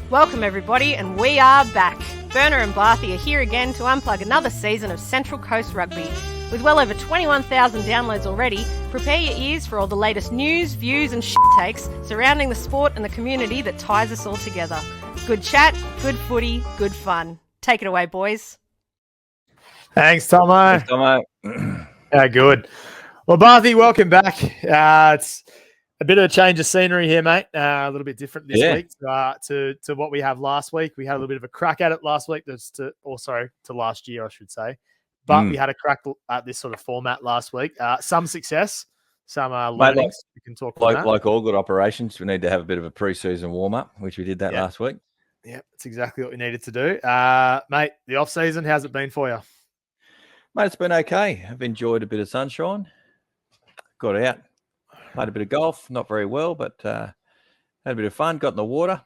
Welcome everybody, and we are back. Burner and Blathy are here again to unplug another season of Central Coast Rugby. With well over 21,000 downloads already, prepare your ears for all the latest news, views and shit takes surrounding the sport and the community that ties us all together. Good chat, good footy, good fun. Take it away, boys. Thanks, Tomo. Thanks, Tomo. Yeah, good. Well, Blathy, welcome back. It's a bit of a change of scenery here, mate. A little bit different this week to what we have last week. We had a little bit of a crack at it last week. To last year, I should say. But we had a crack at this sort of format last week. Some success, some learnings. We can talk about like all good operations, we need to have a bit of a pre-season warm-up, which we did that last week. Yeah, that's exactly what we needed to do. Mate, the off-season, how's it been for you? Mate, it's been okay. I've enjoyed a bit of sunshine. Got out, played a bit of golf, not very well, but had a bit of fun, got in the water.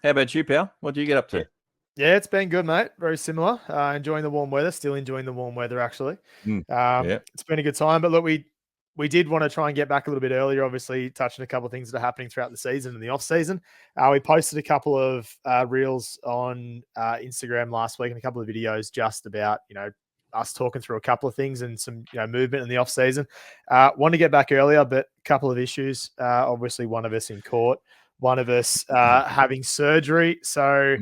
How about you, pal? What do you get up to? Yeah, it's been good, mate. Very similar. Enjoying the warm weather. Still enjoying the warm weather, actually. It's been a good time. But look, we did want to try and get back a little bit earlier, obviously touching a couple of things that are happening throughout the season and the off-season. We posted a couple of reels on Instagram last week and a couple of videos just about, us talking through a couple of things and some, movement in the off-season. Want to get back earlier, but a couple of issues. Obviously, one of us in court, one of us having surgery. So...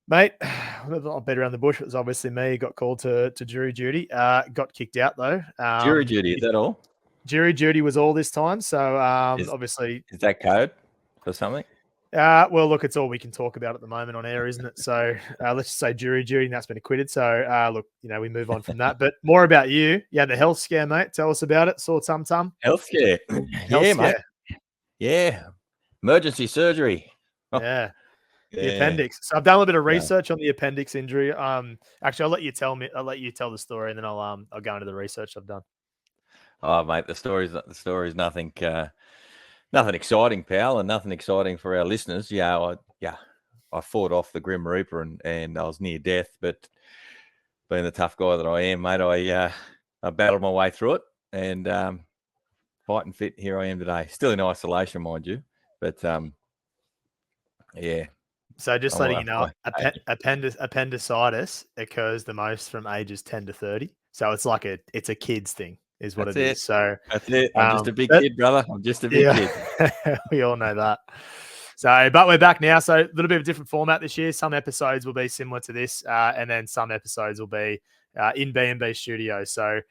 Mate, I'll beat around the bush. It was obviously me. Got called to jury duty. Got kicked out, though. Jury duty, is that all? Jury duty was all this time. So, obviously... Is that code for something? Well, look, it's all we can talk about at the moment on air, isn't it? So, let's just say jury duty, and that's been acquitted. So, look, we move on from that. But more about you. Yeah, the health scare, mate. Tell us about it. Saw tum-tum. Health scare. Yeah, mate. Yeah. Emergency surgery. Oh. Yeah. The appendix. So I've done a little bit of research on the appendix injury. Actually, I'll let you tell the story, and then I'll go into the research I've done. Oh, mate, the story's nothing exciting, pal, and nothing exciting for our listeners. I fought off the Grim Reaper and I was near death, but being the tough guy that I am, mate, I battled my way through it and fighting fit. Here I am today, still in isolation, mind you, but yeah. So just letting you know, appendicitis occurs the most from ages 10 to 30. So it's like it's a kid's thing, is what it is. So that's it. I'm just a big kid, brother. I'm just a big kid. We all know that. So, but we're back now. So a little bit of a different format this year. Some episodes will be similar to this, and then some episodes will be in B&B Studios. So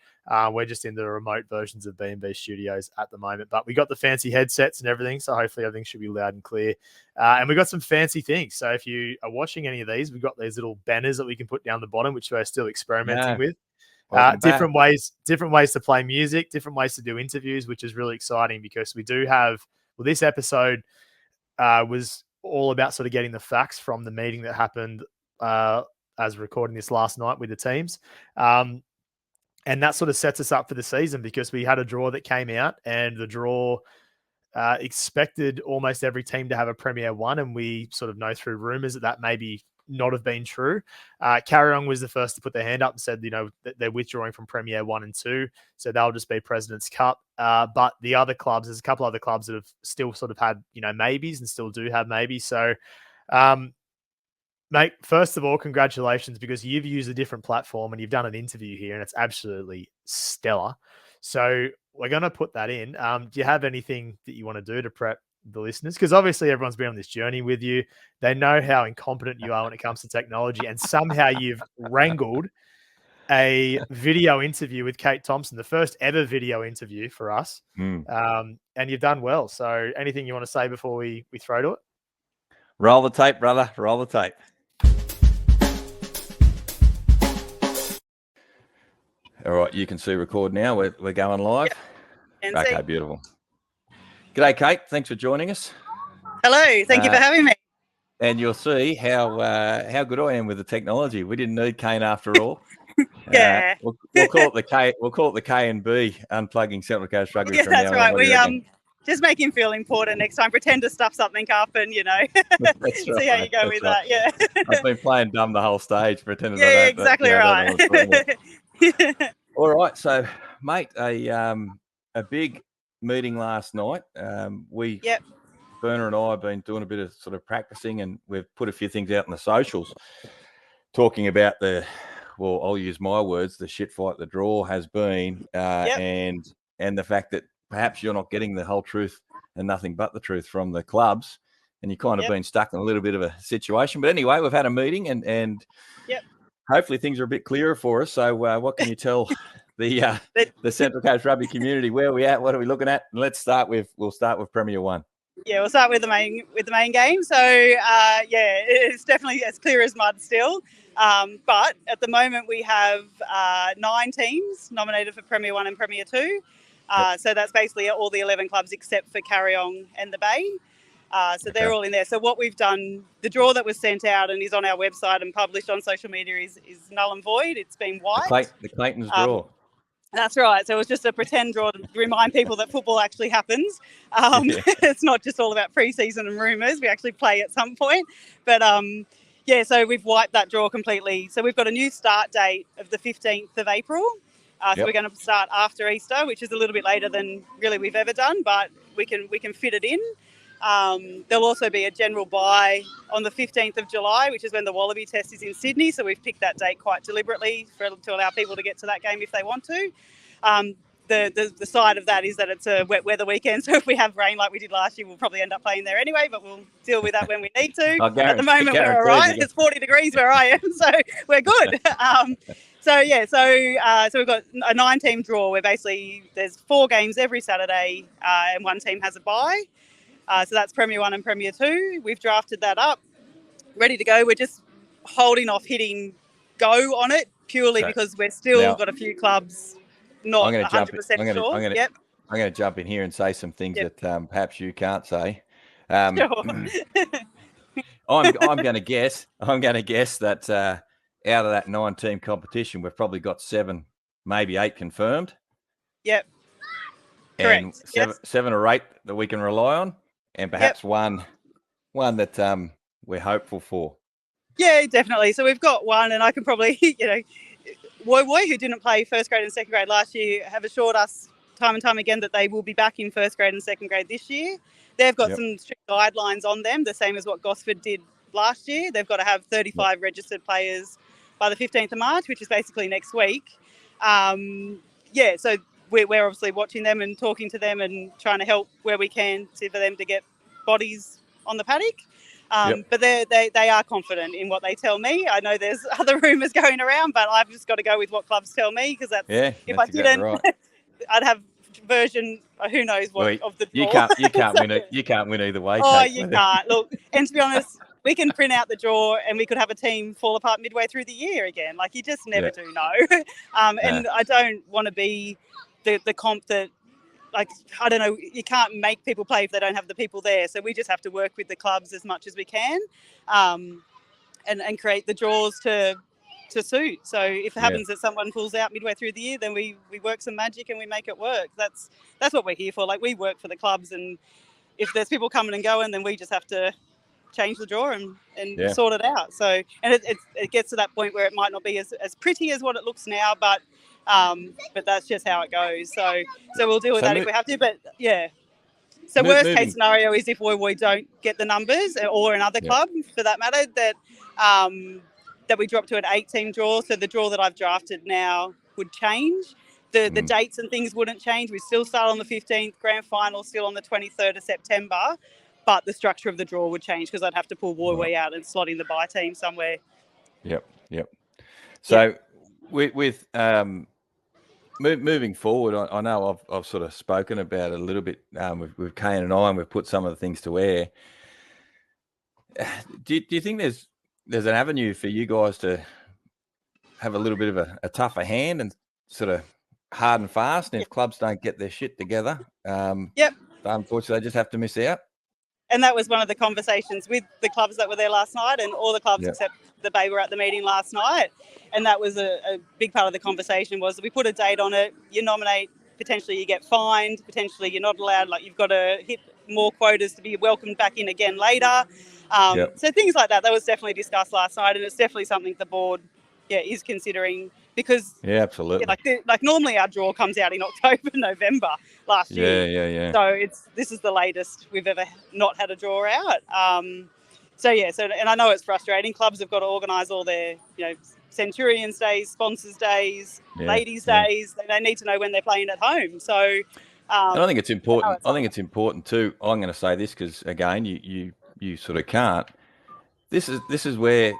we're just in the remote versions of B&B Studios at the moment. But we got the fancy headsets and everything, so hopefully everything should be loud and clear. And we got some fancy things. So if you are watching any of these, we've got these little banners that we can put down the bottom, which we're still experimenting with. Different ways to play music, different ways to do interviews, which is really exciting because we do have. Well, this episode was all about sort of getting the facts from the meeting that happened as recording this last night with the teams. And that sort of sets us up for the season because we had a draw that came out and the draw expected almost every team to have a Premier 1. And we sort of know through rumours that maybe not have been true. Carryong was the first to put their hand up and said, that they're withdrawing from Premier 1 and 2. So they'll just be President's Cup. But the other clubs, there's a couple other clubs that have still sort of had, maybes and still do have maybes. So, mate, first of all, congratulations because you've used a different platform and you've done an interview here and it's absolutely stellar. So we're going to put that in. Do you have anything that you want to do to prep the listeners? Because obviously everyone's been on this journey with you. They know how incompetent you are when it comes to technology, and somehow you've wrangled a video interview with Kate Thompson, the first ever video interview for us. And you've done well. So anything you want to say before we throw to it? Roll the tape, brother. Roll the tape. All right, you can see record now. We're going live. Yep. Okay, beautiful. G'day, Kate. Thanks for joining us. Hello. Thank you for having me. And you'll see how good I am with the technology. We didn't need Kane after all. Yeah. We'll call it the K. We'll call it the K&B, unplugging Central Coast Rugby. Yeah, from that's now right. on. We just make him feel important next time. Pretend to stuff something up, and That's see right, how you go with right. that. Yeah. I've been playing dumb the whole stage, pretending. Yeah, exactly right. All right, so mate, a big meeting last night. We Berner and I have been doing a bit of sort of practicing, and we've put a few things out in the socials talking about I'll use my words, the shit fight the draw has been, and the fact that perhaps you're not getting the whole truth and nothing but the truth from the clubs, and you've kind of been stuck in a little bit of a situation. But anyway, we've had a meeting, and hopefully things are a bit clearer for us. So what can you tell the Central Coast Rugby community? Where are we at? What are we looking at? And we'll start with Premier One. Yeah, we'll start with the main game. So it's definitely as clear as mud still. But at the moment we have 9 teams nominated for Premier 1 and Premier 2. So that's basically all the 11 clubs except for Carryong and the Bay. So they're all in there. So what we've done, the draw that was sent out and is on our website and published on social media is null and void. It's been wiped. The Clayton's draw. That's right. So it was just a pretend draw to remind people that football actually happens. It's not just all about pre-season and rumours. We actually play at some point. But, so we've wiped that draw completely. So we've got a new start date of the 15th of April. So we're going to start after Easter, which is a little bit later than really we've ever done, but we can fit it in. There'll also be a general bye on the 15th of July, which is when the Wallaby test is in Sydney. So we've picked that date quite deliberately to allow people to get to that game if they want to. The side of that is that it's a wet weather weekend. So if we have rain like we did last year, we'll probably end up playing there anyway, but we'll deal with that when we need to. At the moment, we're all right. It's 40 degrees where I am, so we're good. So we've got a 9-team draw where basically there's 4 games every Saturday and one team has a bye. So that's Premier 1 and Premier 2. We've drafted that up, ready to go. We're just holding off hitting go on it purely because we're still got a few clubs not 100% sure. I'm going to jump in here and say some things that perhaps you can't say. Sure. I'm going to guess that out of that 9-team competition, we've probably got 7, maybe 8 confirmed. Yep. And correct. 7 or 8 that we can rely on, and perhaps one that we're hopeful for. Yeah, definitely. So we've got one, and I can probably, Woy Woy, who didn't play first grade and second grade last year, have assured us time and time again that they will be back in first grade and second grade this year. They've got some strict guidelines on them, the same as what Gosford did last year. They've got to have 35 registered players by the 15th of March, which is basically next week. So we're obviously watching them and talking to them and trying to help where we can for them to get bodies on the paddock. But they are confident in what they tell me. I know there's other rumours going around, but I've just got to go with what clubs tell me because if I didn't, right. I'd have version who knows what of the draw. You can't win either way. Oh, you can't. Look, and to be honest, we can print out the draw and we could have a team fall apart midway through the year again. Like you just never do know. And I don't want to be the comp that. Like, I don't know, you can't make people play if they don't have the people there. So we just have to work with the clubs as much as we can and create the draws to suit. So if it happens that someone pulls out midway through the year, then we work some magic and we make it work. That's what we're here for. Like, we work for the clubs, and if there's people coming and going, then we just have to change the draw and sort it out. So, and it gets to that point where it might not be as pretty as what it looks now, but that's just how it goes. So we'll deal with that if we have to. But so worst case scenario is if we don't get the numbers, or another club for that matter, that we drop to an 8-team draw. So the draw that I've drafted now would change. The dates and things wouldn't change. We still start on the 15th, grand final still on the 23rd of September, but the structure of the draw would change because I'd have to pull Woy out and slot in the bye team somewhere. Yep. So with moving forward, I know I've sort of spoken about it a little bit with Kane and I, and we've put some of the things to air. Do you think there's an avenue for you guys to have a little bit of a tougher hand and sort of hard and fast? And if clubs don't get their shit together, unfortunately, they just have to miss out. And that was one of the conversations with the clubs that were there last night, and all the clubs except the Bay were at the meeting last night. And that was a big part of the conversation was we put a date on it. You nominate, potentially you get fined, potentially you're not allowed, like you've got to hit more quotas to be welcomed back in again later. So things like that was definitely discussed last night, and it's definitely something the board is considering because absolutely. Like normally our draw comes out in October, November. last year. Yeah. So this is the latest we've ever not had a draw out. And I know it's frustrating. Clubs have got to organise all their, Centurions Days, Sponsors Days, Ladies Days. They need to know when they're playing at home. So, and I think it's important. I think it's important too. I'm going to say this because again, you sort of can't. This is where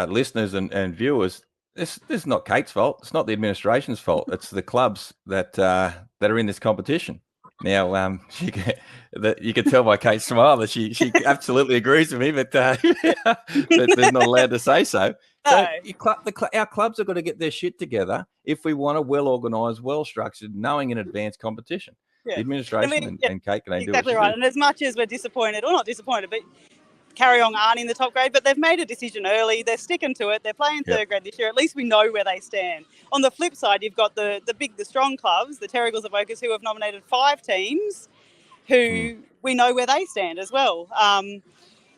listeners and viewers. This is not Kate's fault. It's not the administration's fault. It's the clubs that are in this competition. Now, you can tell by Kate's smile that she absolutely agrees with me, but there's not allowed to say so. So our clubs have got to get their shit together if we want a well-organised, well-structured, knowing in advance competition. Yeah. The administration and Kate can do exactly right. And as much as we're disappointed, or not disappointed, but Carryong aren't in the top grade, but they've made a decision early. They're sticking to it. They're playing third grade this year. At least we know where they stand. On the flip side, you've got the strong clubs, the Terrigals Avokas, who have nominated 5 teams who we know where they stand as well.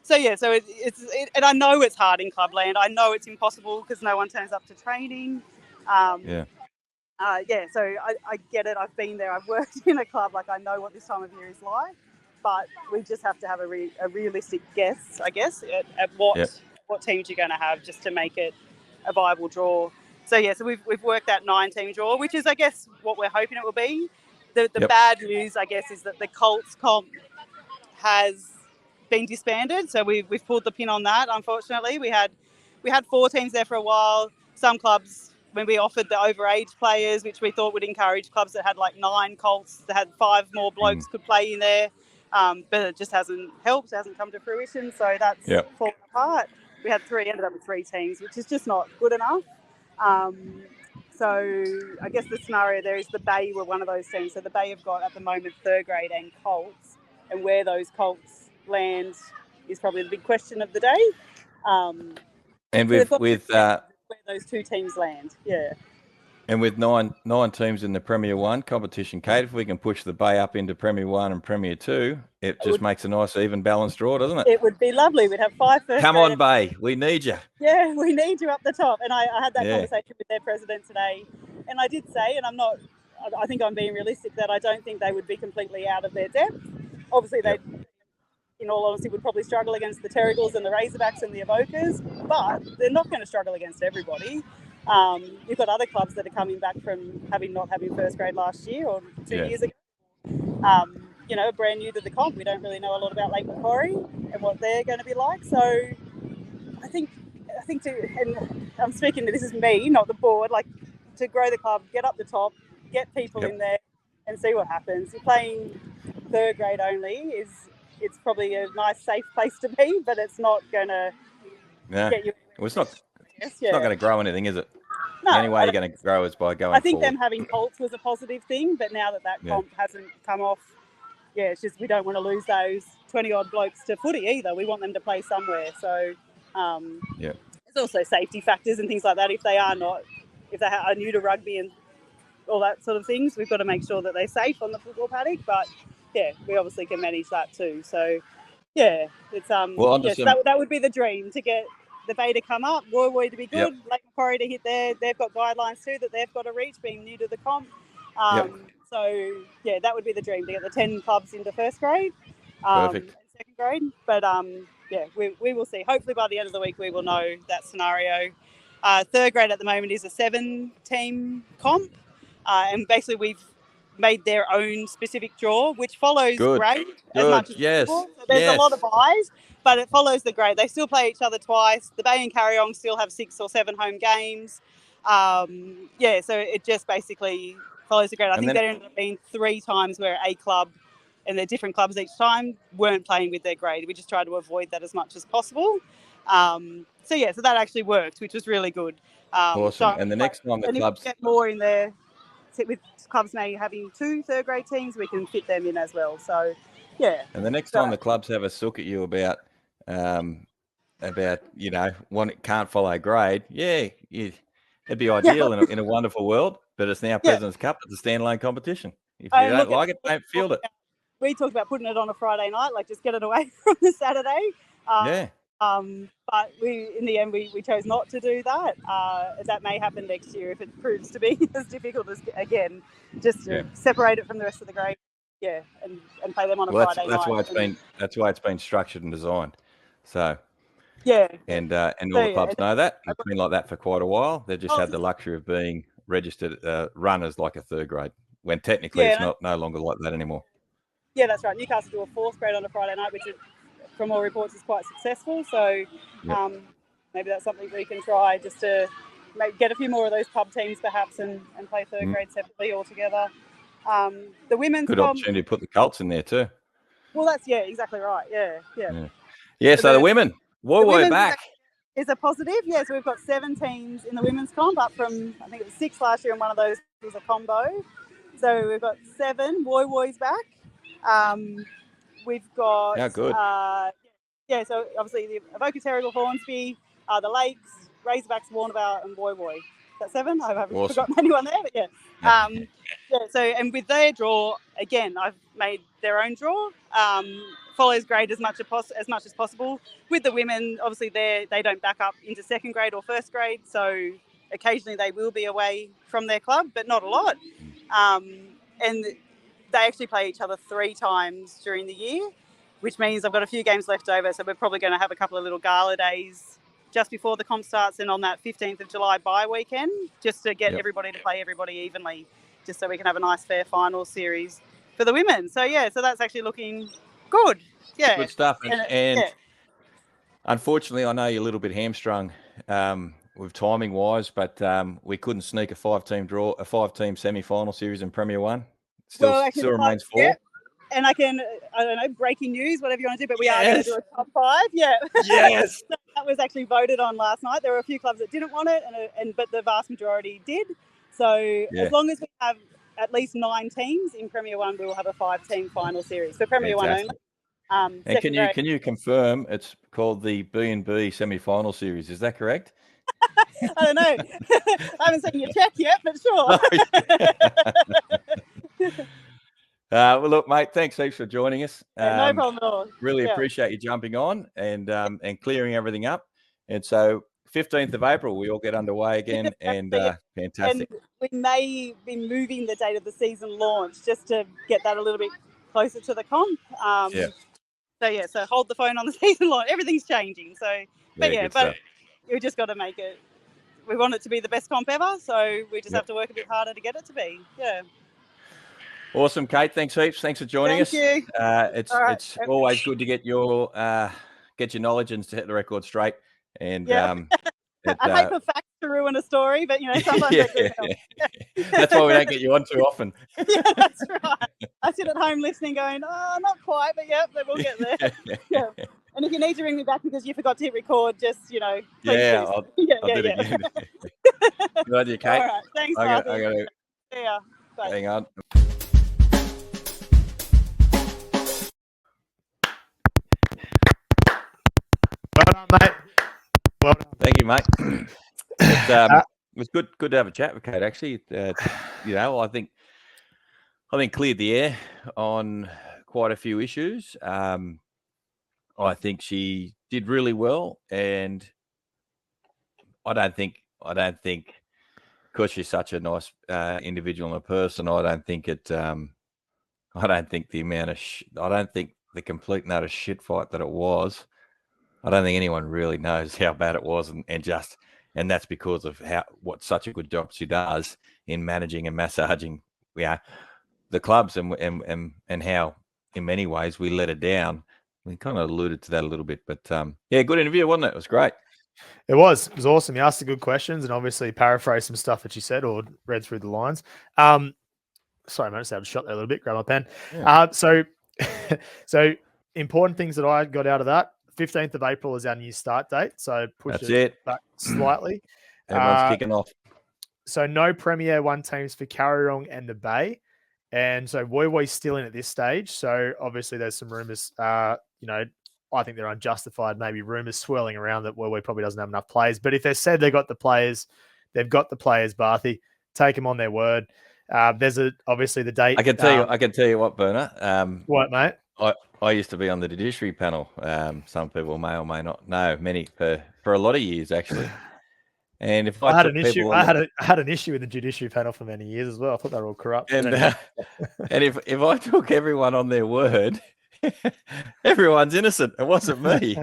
So and I know it's hard in clubland. I know it's impossible because no one turns up to training. So I get it. I've been there. I've worked in a club. Like, I know what this time of year is like. But we just have to have a realistic guess, I guess, at what teams you're going to have just to make it a viable draw. So we've worked that 9-team draw, which is, I guess, what we're hoping it will be. The bad news, I guess, is that the Colts comp has been disbanded. So we've pulled the pin on that. Unfortunately, we had 4 teams there for a while. Some clubs, when we offered the overage players, which we thought would encourage clubs that had like 9 Colts, that had 5 more blokes could play in there. But it just hasn't helped, hasn't come to fruition. So that's fallen apart. We ended up with 3 teams, which is just not good enough. So I guess the scenario there is the Bay were one of those teams. So the Bay have got at the moment third grade and Colts, and where those Colts land is probably the big question of the day. And with where those 2 teams land, And with nine teams in the Premier 1 competition, Kate, if we can push the Bay up into Premier 1 and Premier 2, it just makes a nice, even balanced draw, doesn't it? It would be lovely. We'd have 5 first. Come on, Bay. We need you. Yeah, we need you up the top. And I had that conversation with their president today. And I did say, and I think I'm being realistic, that I don't think they would be completely out of their depth. Obviously, they, in all honesty, would probably struggle against the Terrigals and the Razorbacks and the Avokas, but they're not going to struggle against everybody. You've got other clubs that are coming back from not having first grade last year or 2 years ago. Brand new to the comp. We don't really know a lot about Lake Macquarie and what they're going to be like. So I think and I'm speaking, this is me, not the board, like to grow the club, get up the top, get people in there and see what happens. You're playing third grade only it's probably a nice, safe place to be, but it's not going to get you. Well, it's not going to grow anything, is it? No, the only way you're going to grow is by going I think forward. them having Colts was a positive thing, but now that comp hasn't come off, it's just we don't want to lose those 20-odd blokes to footy either. We want them to play somewhere. So there's also safety factors and things like that. If they are new to rugby and all that sort of things, we've got to make sure that they're safe on the football paddock. But we obviously can manage that too. So it's that would be the dream, to get the Bay to come up, Woy to be good, Lake Macquarie to hit there. They've got guidelines too that they've got to reach, being new to the comp. So that would be the dream, to get the 10 clubs into first grade and second grade. But we will see. Hopefully by the end of the week we will know that scenario. Third grade at the moment is a 7-team comp, and basically we've made their own specific draw, which follows grade as much as possible. So there's a lot of buys, but it follows the grade. They still play each other twice. The Bay and Carryong still have 6 or 7 home games. So it just basically follows the grade. I think there ended up being 3 times where a club, and they're different clubs each time, weren't playing with their grade. We just tried to avoid that as much as possible. So that actually worked, which was really good. Awesome. And the next time the clubs get more in there, with clubs now having 2 third grade teams, we can fit them in as well. So and the next time the clubs have a sook at you about one can't follow grade, it'd be ideal in a wonderful world, but it's now President's Cup. It's a standalone competition. If you don't like it, don't field it. We talked about putting it on a Friday night, like just get it away from the Saturday. But in the end, we chose not to do that. That may happen next year if it proves to be as difficult as, again, just to separate it from the rest of the grade. Yeah, and play them on a Friday night. That's why it's been structured and designed. So yeah, and all the clubs know that. It's been like that for quite a while. They've just had the luxury of being registered runners like a third grade, when technically it's no longer like that anymore. Yeah, that's right. Newcastle do a fourth grade on a Friday night, which from all reports is quite successful. So maybe that's something we can try, just to get a few more of those pub teams perhaps and play third grade separately altogether. The women's good opportunity to put the Colts in there too. Well, that's exactly right. Yeah. So the women, we're back. Is a positive. Yeah, so we've got 7 teams in the women's comp, up from, I think it was 6 last year, and one of those was a combo. So we've got 7 Woy back. We've got good. So obviously the Avoca Terrigal, Hornsby, the Lakes, Razorbacks, Warrnambool, and Woy. Is that 7? I haven't forgotten anyone there, but so and with their draw, again, I've made their own draw. Follows grade as much as possible. With the women, obviously they don't back up into second grade or first grade, so occasionally they will be away from their club, but not a lot. And they actually play each other 3 times during the year, which means I've got a few games left over, so we're probably going to have a couple of little gala days just before the comp starts, and on that 15th of July bye weekend, just to get everybody to play everybody evenly, just so we can have a nice fair final series for the women. So so that's actually looking good. Yeah, good stuff. And unfortunately, I know you're a little bit hamstrung with timing wise, but we couldn't sneak a 5-team semi-final series in Premier 1. Still remains 4. Yeah. And I don't know, breaking news, whatever you want to do, but we are going to do a top 5. Yeah. Yes. So that was actually voted on last night. There were a few clubs that didn't want it, but the vast majority did. So as long as we have at least 9 teams in Premier 1, we will have a 5-team final series for Premier 1 only. And can you confirm it's called the B&B semi-final series? Is that correct? I don't know. I haven't seen your check yet, but sure. Well, look, mate, thanks heaps for joining us. No problem at all. Really appreciate you jumping on and clearing everything up. And so 15th of April, we all get underway again, and fantastic. And we may be moving the date of the season launch just to get that a little bit closer to the comp. So hold the phone on the season launch. Everything's changing. So, but we just got to make it. We want it to be the best comp ever, so we just have to work a bit harder to get it to be. Yeah. Awesome, Kate. Thanks heaps. Thanks for joining us. Thank you. It's always good to get your knowledge and to hit the record straight. And I hate for facts to ruin a story, but sometimes they do help. That's why we don't get you on too often. Yeah, that's right. I sit at home listening, going, "Oh, not quite, but we'll get there." Yeah. And if you need to ring me back because you forgot to hit record, just please. I'll do it again. Good on you, Kate. All right, thanks, Martha. I gotta, yeah. Bye. Hang on. Well done, mate. Well done. Thank you, mate. It was good to have a chat with Kate. Actually, I think cleared the air on quite a few issues. I think she did really well, and I don't think because she's such a nice individual and a person, I don't think the complete and utter shit fight that it was. I don't think anyone really knows how bad it was, and that's because of what such a good job she does in managing and massaging, the clubs and how in many ways we let her down. We kind of alluded to that a little bit, but good interview, wasn't it? It was great. It was awesome. You asked the good questions and obviously paraphrased some stuff that she said or read through the lines. Sorry, mate, I just had a shot there a little bit. Grab my pen. Yeah. So important things that I got out of that. 15th of April is our new start date, so push it back slightly. Everyone's kicking off. So no Premier 1 teams for Carrierong and the Bay. And so Woy still in at this stage. So obviously there's some rumours, I think they're unjustified, maybe rumours swirling around that Woy probably doesn't have enough players. But if they said they've got the players, Barthy. Take them on their word. There's obviously the date. I can tell you what, Berner. What, mate? I I used to be on the judiciary panel. Some people may or may not know, many for a lot of years actually. And if I had took an issue. people I had an issue with the judiciary panel for many years as well. I thought they were all corrupt. and Anyway. and if I took everyone on their word, everyone's innocent. It wasn't me.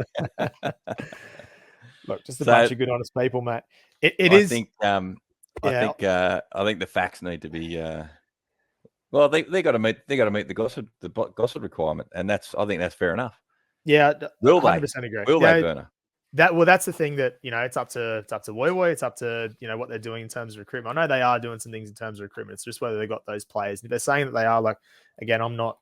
Look, just a bunch of good, honest people, mate. I think the facts need to be. Well, they got to meet the Gosford requirement, and I think that's fair enough. Yeah, will 100% agree. Will they, Burner? That's the thing that it's up to Woy Woy. It's up to what they're doing in terms of recruitment. I know they are doing some things in terms of recruitment. It's just whether they got those players. And if they're saying that they are, like, again, I'm not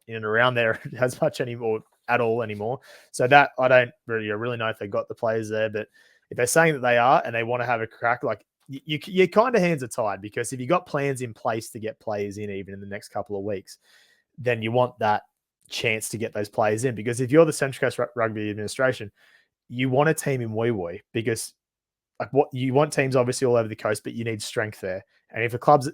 in and around there as much anymore at all anymore. So that I don't really know if they got the players there. But if they're saying that they are and they want to have a crack, like your kind of hands are tied, because if you got plans in place to get players in even in the next couple of weeks, then you want that chance to get those players in. Because if you're the Central Coast Rugby administration, you want a team in Woy Woy, because like what you want teams obviously all over the coast, but you need strength there. And if a club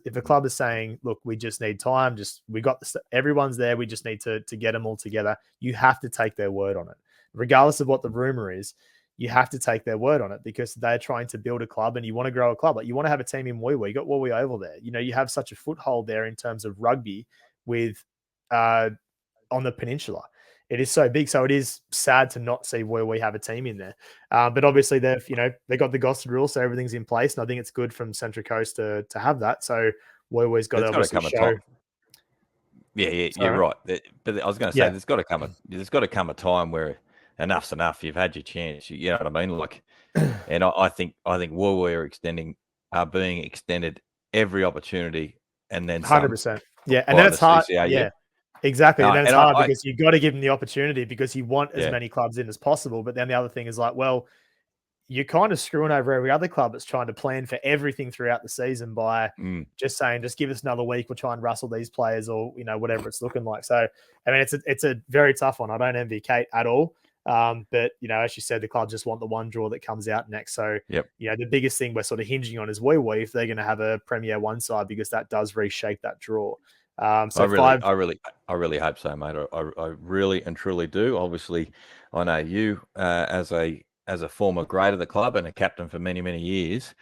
is saying, look, we just need time, we got everyone's there, we just need to get them all together, you have to take their word on it, regardless of what the rumor is. You have to take their word on it, because they're trying to build a club and you want to grow a club. Like, you want to have a team in Woy Woy. You got Woy Woy Oval there. You have such a foothold there in terms of rugby with on the peninsula. It is so big. So it is sad to not see Woy Woy have a team in there. But obviously they got the Gosford rule, so everything's in place. And I think it's good from Central Coast to have that. So Woy Woy's got to obviously show. Yeah, you're right. But I was going to say, there's got to come a time where enough's enough. You've had your chance. You know what I mean? Like, and I think Woy Woy are being extended every opportunity, and then 100%. Yeah, and then it's hard. CCA, yeah, exactly. And then it's hard because you've got to give them the opportunity, because you want as many clubs in as possible. But then the other thing is like, well, you're kind of screwing over every other club that's trying to plan for everything throughout the season by just saying, just give us another week, we'll try and rustle these players, or whatever it's looking like. So I mean, it's a very tough one. I don't envy Kate at all. But as you said, the clubs just want the one draw that comes out next. So the biggest thing we're sort of hinging on is Woy Woy, if they're going to have a Premier One side, because that does reshape that draw. So I really hope so, mate. I really and truly do. Obviously, I know you as a former great of the club and a captain for many, many years.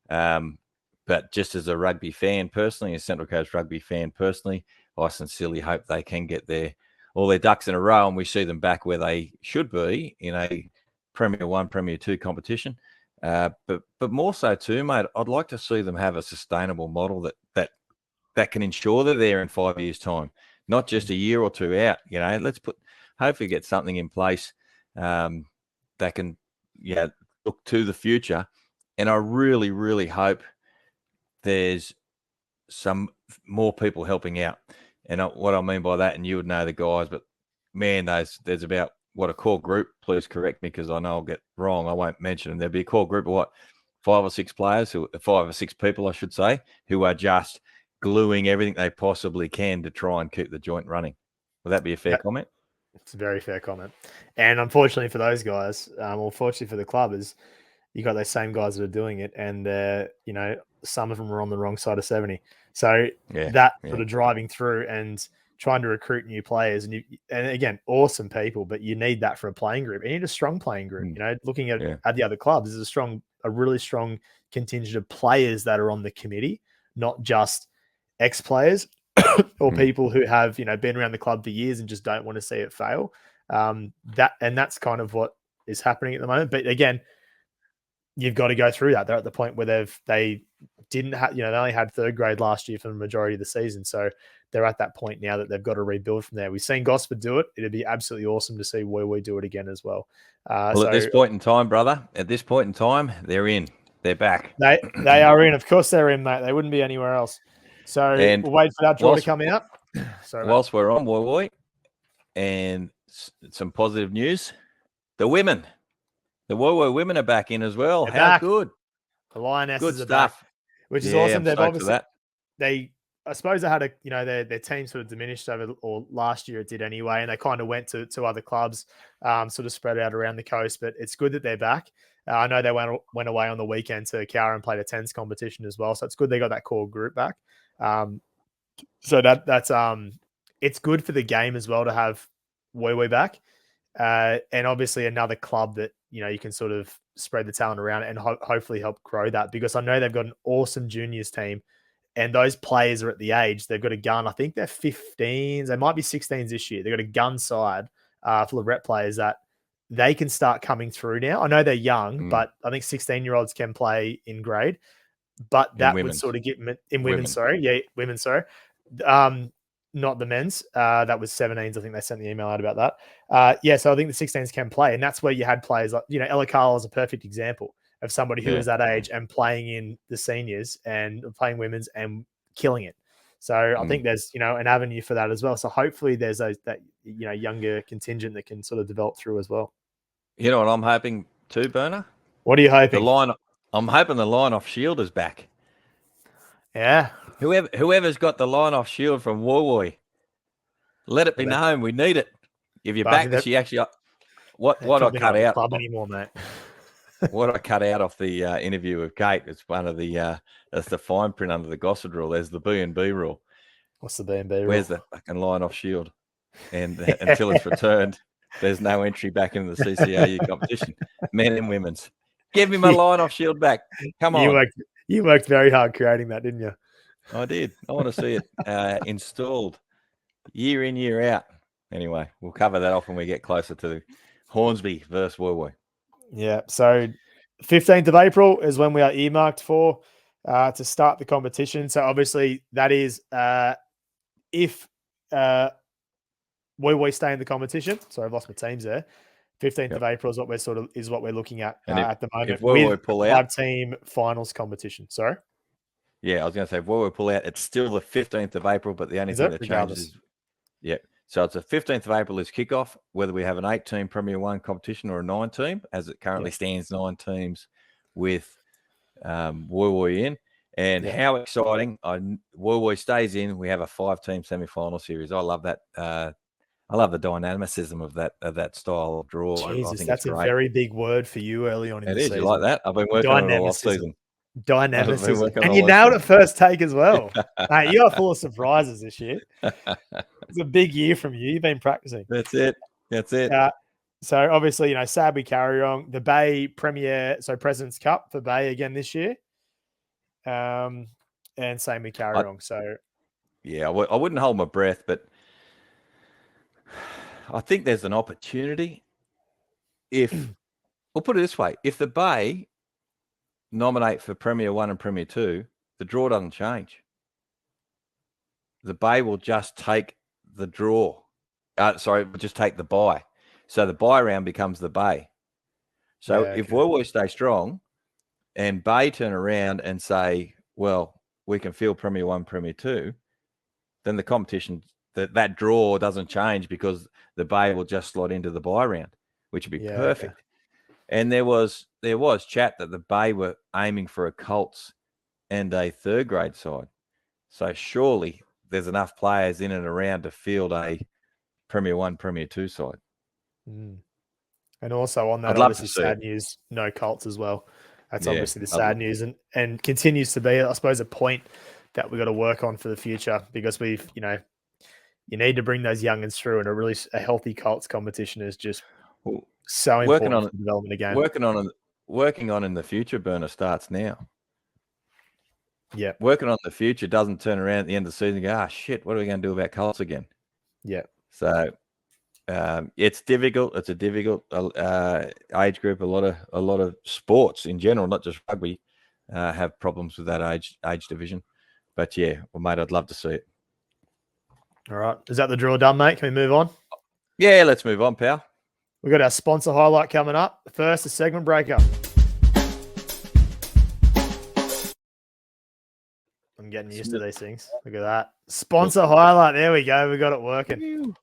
But just as a rugby fan personally, a Central Coast rugby fan personally, I sincerely hope they can get all their ducks in a row and we see them back where they should be in a Premier 1, Premier 2 competition. But more so too, mate, I'd like to see them have a sustainable model that can ensure they're there in 5 years' time, not just a year or two out. Let's hopefully get something in place that can look to the future. And I really, really hope there's some more people helping out. And what I mean by that, and you would know the guys, but man, there's about what a core group, please correct me because I know I'll get wrong. I won't mention them. There'll be a core group of 5 or 6 players, 5 or 6 people, I should say, who are just gluing everything they possibly can to try and keep the joint running. Would that be a fair comment? It's a very fair comment. And unfortunately for those guys, or fortunately for the club, is you got those same guys that are doing it, and some of them are on the wrong side of 70. So sort of driving through and trying to recruit new players, and again, awesome people, but you need that for a playing group. And you need a strong playing group. Looking at the other clubs, there's a really strong contingent of players that are on the committee, not just ex-players or people who have been around the club for years and just don't want to see it fail. That's kind of what is happening at the moment. But again, you've got to go through that. They're at the point where they didn't have, they only had 3rd grade last year for the majority of the season. So they're at that point now that they've got to rebuild from there. We've seen Gosford do it. It'd be absolutely awesome to see Woy Woy do it again as well. At this point in time, brother, they're in. They're back. They are in. Of course they're in, mate. They wouldn't be anywhere else. So we'll wait for that draw to come out. Whilst we're on Woy Woy, and some positive news, the Woy Woy women are back in as well. How good. The Lionesses are back, which is awesome. They've obviously I suppose they had their team sort of diminished last year it did anyway, and they kind of went to other clubs, sort of spread out around the coast. But it's good that they're back. I know they went away on the weekend to Cowra and played a 10s competition as well, so it's good they got that core group back. So that's it's good for the game as well to have Wee back. And obviously another club that, you can sort of spread the talent around and hopefully help grow that, because I know they've got an awesome juniors team and those players are at the age, they've got a gun. I think they're 15s. They might be 16s this year. They've got a gun side full of rep players that they can start coming through now. I know they're young, but I think 16-year-olds can play in grade. But that would sort of get in women. Sorry. Yeah, women. Sorry. Not the men's. That was 17s. I think they sent the email out about that. So I think the 16s can play. And that's where you had players like, Ella Carl is a perfect example of somebody who is that age and playing in the seniors and playing women's and killing it. So I think there's, an avenue for that as well. So hopefully there's that younger contingent that can sort of develop through as well. You know what I'm hoping too, Burner? What are you hoping? I'm hoping the line off shield is back. Yeah. Whoever's got the line off shield from Woowoi, let it be known we need it. If you're back, that she actually what I cut out club anymore, mate. What I cut out off the interview with Kate, it's one of the that's the fine print under the Gossard rule. There's the B&B rule. What's the B&B rule? Where's the fucking line off shield? And until it's returned, there's no entry back into the CCAU competition, men and women's. Give me my line off shield back. Come on. You worked very hard creating that, didn't you? I did. I want to see it installed year in, year out. Anyway, we'll cover that off when we get closer to Hornsby versus Woowoi. Yeah. So 15th of April is when we are earmarked for to start the competition. So obviously that is if we stay in the competition. Sorry, I've lost my teams there. 15th of April is what we're looking at at the moment. If Woowoi pull out, 5-team finals competition. Sorry. Yeah, I was going to say, if Woowoi pull out, it's still the 15th of April, but the only thing that changes is, so it's the 15th of April is kickoff, whether we have an 8-team Premier 1 competition or a 9-team, as it currently stands, 9 teams with Woowoi in. And how exciting, Woowoi stays in, we have a 5-team semi-final series. I love that. I love the dynamicism of that style of draw. Jesus, I think that's a very big word for you early on in the season. You like that? I've been working on it all season. Dynamicism. And you nailed it first take as well. Mate, you are full of surprises this year. It's a big year from you. You've been practicing. That's it. So obviously, Sadby Carryong, the Bay Premier, so President's Cup for Bay again this year. And same with Carryong. I wouldn't hold my breath, but I think there's an opportunity. We'll put it this way, if the Bay nominate for Premier 1 and Premier 2, the draw doesn't change. The Bay will just take the draw. Just take the bye. So the bye round becomes the Bay. So if Woowoi stay strong and Bay turn around and say, well, we can field Premier 1, Premier 2, then the competition, that draw doesn't change because the Bay will just slot into the bye round, which would be perfect. Okay. And there was chat that the Bay were aiming for a Colts and a 3rd grade side. So surely there's enough players in and around to field a Premier 1, Premier 2 side. Mm. And also on that, obviously sad news, no Colts as well. That's obviously the sad news and continues to be, I suppose, a point that we've got to work on for the future because you need to bring those youngins through, and a healthy Colts competition is just so important for the development again. Working on in the future, Burner, starts now. Yeah. Working on the future doesn't turn around at the end of the season and go, shit, what are we going to do about Colts again? Yeah. So it's difficult. It's a difficult age group. A lot of sports in general, not just rugby, have problems with that age division. But mate, I'd love to see it. All right. Is that the draw done, mate? Can we move on? Yeah, let's move on, pal. We've got our sponsor highlight coming up. First, a segment breaker. I'm getting used to these things. Look at that. Sponsor highlight. There we go. We got it working.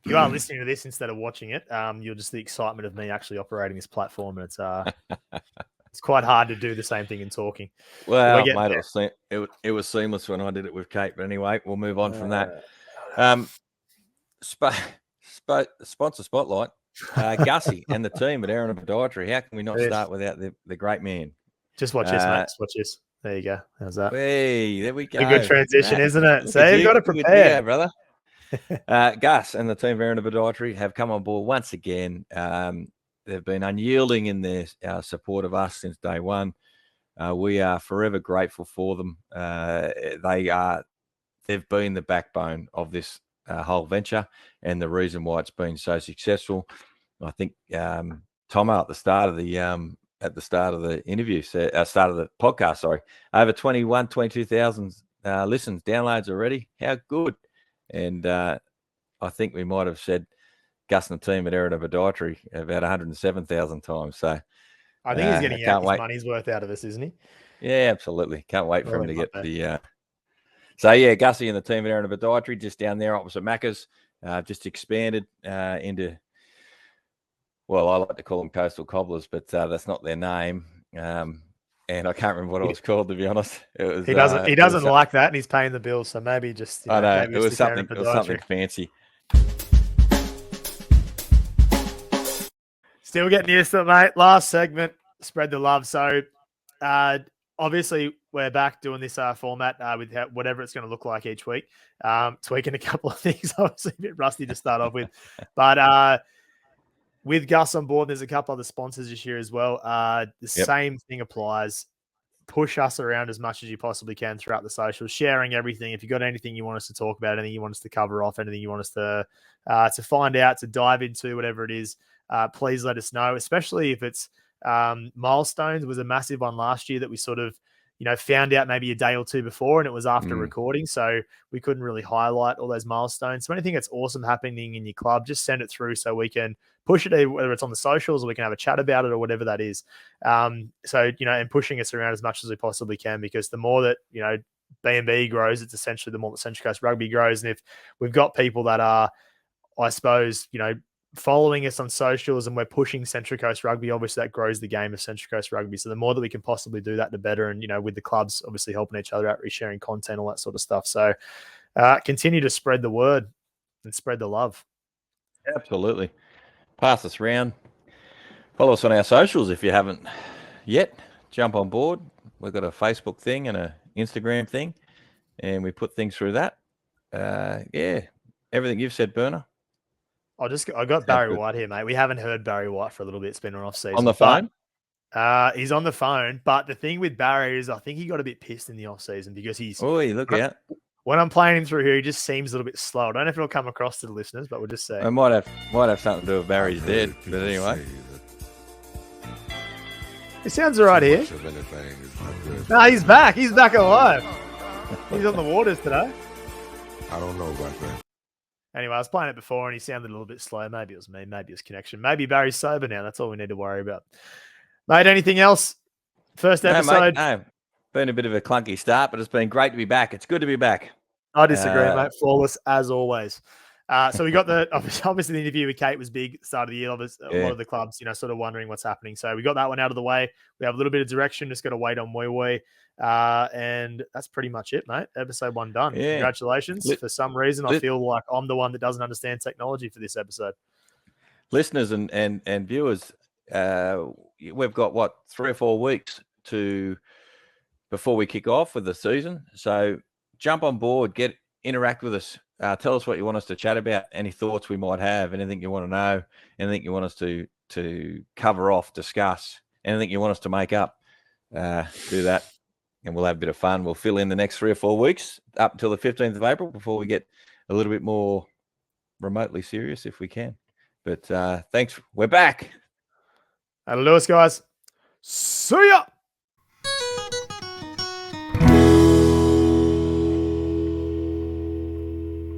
If you are listening to this instead of watching it, you're just the excitement of me actually operating this platform. And it's quite hard to do the same thing in talking. Well, mate, it was seamless when I did it with Kate. But anyway, we'll move on from that. Sponsor spotlight. Gussie and the team at Aaron Podiatry. How can we not start without the great man? Just watch this, mate. Just watch this. There you go. How's that? Hey, there we go. A good transition, isn't it? So you've got to prepare, brother. Gus and the team of Aaron Podiatry have come on board once again. They've been unyielding in their support of us since day one. We are forever grateful for them. They've been the backbone of this whole venture and the reason why it's been so successful. I think Tomo at the start of the interview, start of the podcast, sorry, over 22,000 listens, downloads already. How good! And I think we might have said Gus and the team at Aaron Podiatry about 107,000 times. So I think he's getting his money's worth out of this, isn't he? Yeah, absolutely. Can't wait for him to get the. So yeah, Gussie and the team at Aaron Podiatry just down there opposite Macca's, just expanded into. Well, I like to call them Coastal Cobblers, but that's not their name. And I can't remember what it was called, to be honest. It was, he doesn't like that, and he's paying the bills, so maybe just. I know it was something fancy. Still getting used to it, mate. Last segment, spread the love. So, obviously, we're back doing this format with whatever it's going to look like each week. Tweaking a couple of things, obviously a bit rusty to start off with, but with Gus on board, there's a couple other sponsors this year as well. Same thing applies. Push us around as much as you possibly can throughout the socials, sharing everything. If you've got anything you want us to talk about, anything you want us to cover off, anything you want us to find out, to dive into, whatever it is, please let us know, especially if it's milestones. Was a massive one last year that we sort of, found out maybe a day or two before, and it was after recording. So we couldn't really highlight all those milestones. So anything that's awesome happening in your club, just send it through so we can push it, whether it's on the socials or we can have a chat about it or whatever that is. And pushing us around as much as we possibly can, because the more that, B&B grows, it's essentially the more that Central Coast Rugby grows. And if we've got people that are, I suppose, following us on socials and we're pushing Central Coast Rugby, obviously that grows the game of Central Coast Rugby. So the more that we can possibly do that, the better. And, with the clubs obviously helping each other out, resharing content, all that sort of stuff. So continue to spread the word and spread the love. Absolutely. Pass us around. Follow us on our socials if you haven't yet. Jump on board. We've got a Facebook thing and an Instagram thing, and we put things through that. Everything you've said, Burner. I got Barry White here, mate. We haven't heard Barry White for a little bit. It's been an off season. On the phone? He's on the phone. But the thing with Barry is I think he got a bit pissed in the off season because he's. Oh, look out. When I'm playing him through here, he just seems a little bit slow. I don't know if it'll come across to the listeners, but we'll just say. It might have something to do with Barry's dead. But anyway. It sounds all right here. No, he's back. He's back alive. He's on the waters today. I don't know about that. Anyway, I was playing it before and he sounded a little bit slow. Maybe it was me. Maybe it was connection. Maybe Barry's sober now. That's all we need to worry about. Mate, anything else? First episode? No. Been a bit of a clunky start, but it's been great to be back. It's good to be back. I disagree, mate. Flawless as always. So we got obviously the interview with Kate was big at the start of the year. A lot of the clubs, sort of wondering what's happening. So we got that one out of the way. We have a little bit of direction. Just got to wait on Wee. And that's pretty much it, mate. Episode 1 done. Yeah. Congratulations. For some reason, I feel like I'm the one that doesn't understand technology for this episode. Listeners and viewers, we've got 3 or 4 weeks before we kick off with the season. So jump on board, interact with us. Tell us what you want us to chat about, any thoughts we might have, anything you want to know, anything you want us to cover off, discuss, anything you want us to make up. Do that, and we'll have a bit of fun. We'll fill in the next 3 or 4 weeks up until the 15th of April before we get a little bit more remotely serious if we can. But thanks. We're back. Lewis, guys. See ya.